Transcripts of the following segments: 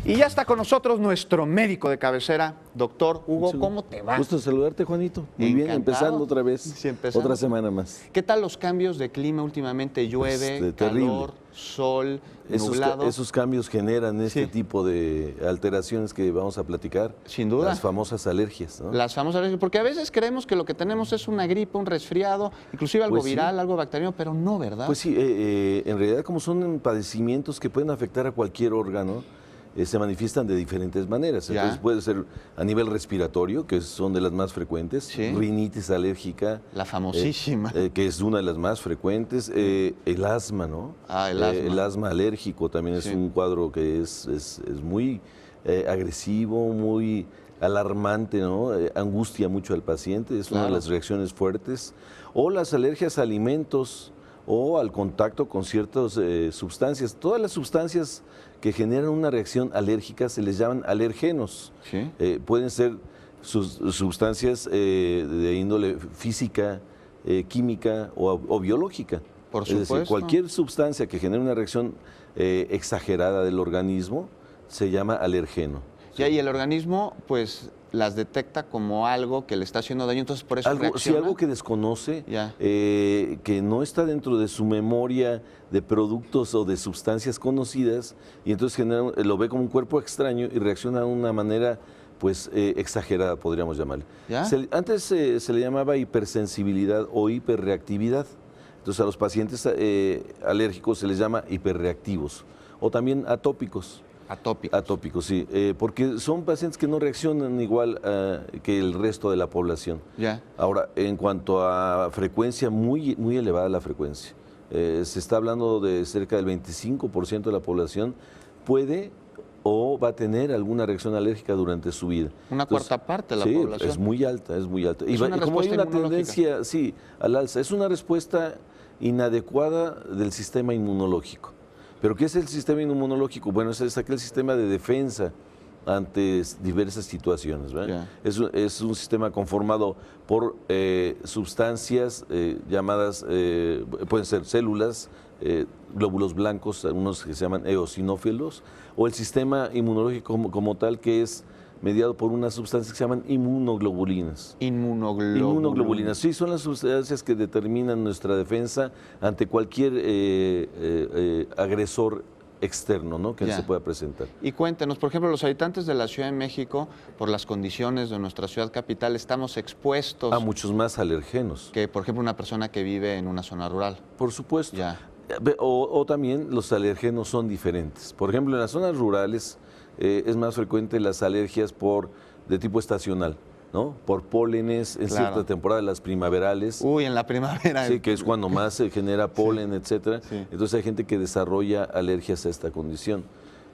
Y ya está con nosotros nuestro médico de cabecera, doctor Hugo. ¿Cómo te va? Gusto saludarte, Juanito. Muy bien, empezando otra vez, sí, empezando. Otra semana más. ¿Qué tal los cambios de clima últimamente? Llueve, calor, sol, nublado. Esos cambios generan este tipo de alteraciones que vamos a platicar. Sin duda. Las famosas alergias, ¿no? Las famosas alergias, porque a veces creemos que lo que tenemos es una gripe, un resfriado, inclusive algo viral, algo bacteriano, pero no, ¿verdad? Pues sí, en realidad como son padecimientos que pueden afectar a cualquier órgano, se manifiestan de diferentes maneras. Entonces puede ser a nivel respiratorio, que son de las más frecuentes, rinitis alérgica. La famosísima. Que es una de las más frecuentes. El asma, ¿no? El asma. El asma alérgico también es un cuadro que es muy agresivo, muy alarmante, ¿no? Angustia mucho al paciente, es una de las reacciones fuertes. O las alergias a alimentos o al contacto con ciertas sustancias. Todas las sustancias que generan una reacción alérgica se les llaman alergenos. Pueden ser sustancias de índole física, química o biológica. Por supuesto. Es decir, cualquier sustancia que genere una reacción exagerada del organismo se llama alergeno. Y el organismo, pues, las detecta como algo que le está haciendo daño, entonces por eso reacciona. Sí, algo que desconoce, que no está dentro de su memoria de productos o de sustancias conocidas, y entonces lo ve como un cuerpo extraño y reacciona de una manera pues exagerada, podríamos llamarle. Antes se le llamaba hipersensibilidad o hiperreactividad. Entonces a los pacientes alérgicos se les llama hiperreactivos o también atópicos. Atópicos, sí, porque son pacientes que no reaccionan igual que el resto de la población. Ahora, en cuanto a frecuencia, muy elevada la frecuencia. Se está hablando de cerca del 25% de la población puede o va a tener alguna reacción alérgica durante su vida. Una cuarta parte de la población. Sí, es muy alta, es muy alta. Y como hay una tendencia, al alza, es una respuesta inadecuada del sistema inmunológico. ¿Pero qué es el sistema inmunológico? Bueno, es aquel sistema de defensa ante diversas situaciones, ¿verdad? Es un sistema conformado por sustancias llamadas, pueden ser células, glóbulos blancos, algunos que se llaman eosinófilos, o el sistema inmunológico como tal, que es mediado por unas sustancias que se llaman inmunoglobulinas. Inmunoglobulinas, sí, son las sustancias que determinan nuestra defensa ante cualquier agresor externo, ¿no? Que se pueda presentar. Y cuéntenos, por ejemplo, los habitantes de la Ciudad de México, por las condiciones de nuestra ciudad capital, estamos expuestos a muchos más alergenos que, por ejemplo, una persona que vive en una zona rural. Por supuesto. O también los alergenos son diferentes. Por ejemplo, en las zonas rurales es más frecuente las alergias de tipo estacional, ¿no? Por pólenes en cierta temporada, las primaverales. En la primavera. Sí, que es cuando más se genera polen, etcétera. Entonces hay gente que desarrolla alergias a esta condición.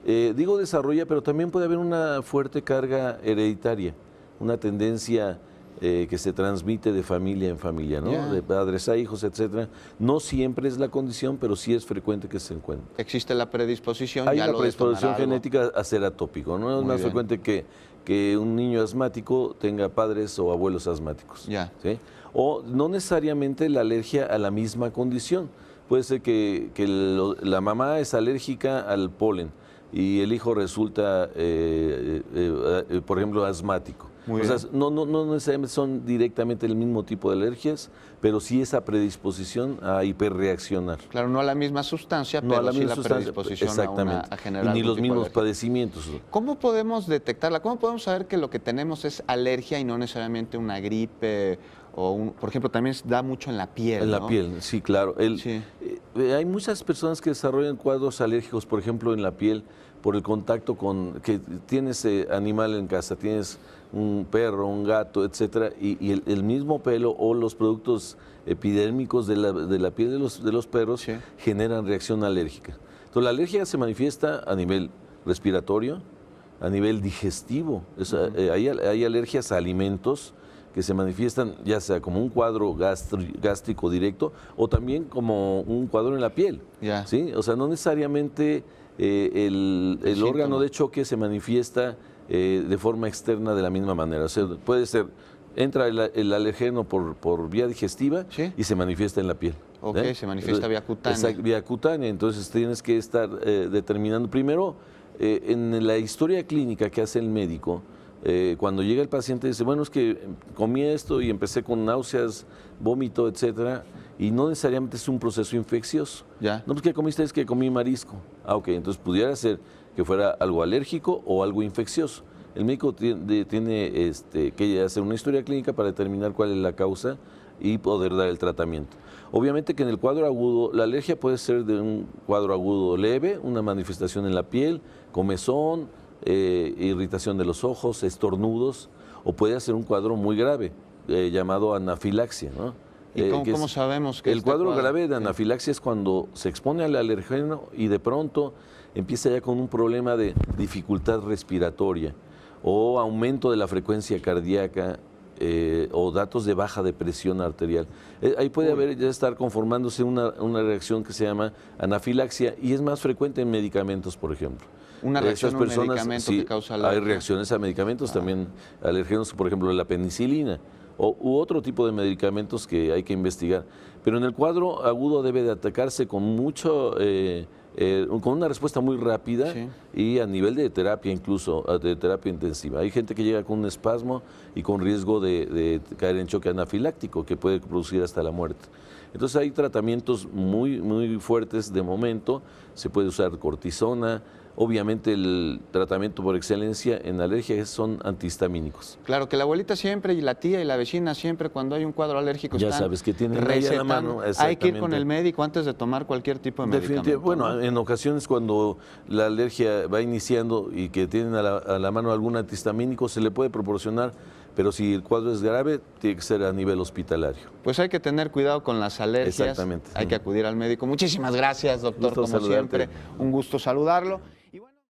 Digo desarrolla, pero también puede haber una fuerte carga hereditaria, una tendencia que se transmite de familia en familia, ¿no? De padres a hijos, etcétera. No siempre es la condición, pero sí es frecuente que se encuentre. Existe la predisposición. Hay una predisposición genética a ser atópico, ¿no? Es más frecuente que un niño asmático tenga padres o abuelos asmáticos. ¿Sí? O no necesariamente la alergia a la misma condición. Puede ser que la mamá es alérgica al polen y el hijo resulta, por ejemplo, asmático. O sea, no necesariamente son directamente el mismo tipo de alergias, pero sí esa predisposición a hiperreaccionar. Claro, no a la misma sustancia, pero sí la predisposición a generar ni los mismos padecimientos. ¿Cómo podemos detectarla? ¿Cómo podemos saber que lo que tenemos es alergia y no necesariamente una gripe? Por ejemplo, también da mucho en la piel. En la piel, sí, claro. Hay muchas personas que desarrollan cuadros alérgicos, por ejemplo, en la piel, por el contacto que tienes animal en casa, tienes un perro, un gato, etcétera, y el mismo pelo o los productos epidérmicos de la piel de los perros generan reacción alérgica. Entonces, la alergia se manifiesta a nivel respiratorio, a nivel digestivo. Hay alergias a alimentos que se manifiestan ya sea como un cuadro gástrico directo o también como un cuadro en la piel. ¿Sí? O sea, no necesariamente el órgano de choque se manifiesta de forma externa de la misma manera. O sea, puede ser, entra el alergeno por vía digestiva y se manifiesta en la piel. Se manifiesta vía cutánea. Vía cutánea, entonces tienes que estar determinando primero en la historia clínica que hace el médico, cuando llega el paciente dice, bueno, es que comí esto y empecé con náuseas, vómito, etcétera, y no necesariamente es un proceso infeccioso. Ya. No, pues ¿qué comiste? Es que comí marisco. Ah, ok, entonces pudiera ser que fuera algo alérgico o algo infeccioso. El médico tiene que hacer una historia clínica para determinar cuál es la causa y poder dar el tratamiento. Obviamente que en el cuadro agudo, la alergia puede ser de un cuadro agudo leve, una manifestación en la piel, comezón, irritación de los ojos, estornudos, o puede ser un cuadro muy grave, llamado anafilaxia, ¿no? ¿Y cómo sabemos que el cuadro grave de anafilaxia es cuando se expone al alergeno y de pronto empieza ya con un problema de dificultad respiratoria o aumento de la frecuencia cardíaca, o datos de baja de presión arterial. Ahí puede ya estar conformándose una reacción que se llama anafilaxia y es más frecuente en medicamentos, por ejemplo. Una reacción a un medicamento que causa alergia. Hay reacciones a medicamentos también alérgenos, por ejemplo, la penicilina u otro tipo de medicamentos que hay que investigar. Pero en el cuadro agudo debe de atacarse con mucho... con una respuesta muy rápida y a nivel de terapia, incluso de terapia intensiva. Hay gente que llega con un espasmo y con riesgo de caer en choque anafiláctico que puede producir hasta la muerte. Entonces hay tratamientos muy, muy fuertes de momento. Se puede usar cortisona. Obviamente el tratamiento por excelencia en alergia son antihistamínicos. Claro, que la abuelita siempre y la tía y la vecina siempre cuando hay un cuadro alérgico ya están sabes que tienen ahí a la mano. Hay que ir con el médico antes de tomar cualquier tipo de medicamento. Bueno, ¿no? En ocasiones cuando la alergia va iniciando y que tienen a la mano algún antihistamínico se le puede proporcionar, pero si el cuadro es grave tiene que ser a nivel hospitalario. Pues hay que tener cuidado con las alergias. Exactamente. Hay que acudir al médico. Muchísimas gracias, doctor, como siempre. Un gusto saludarlo.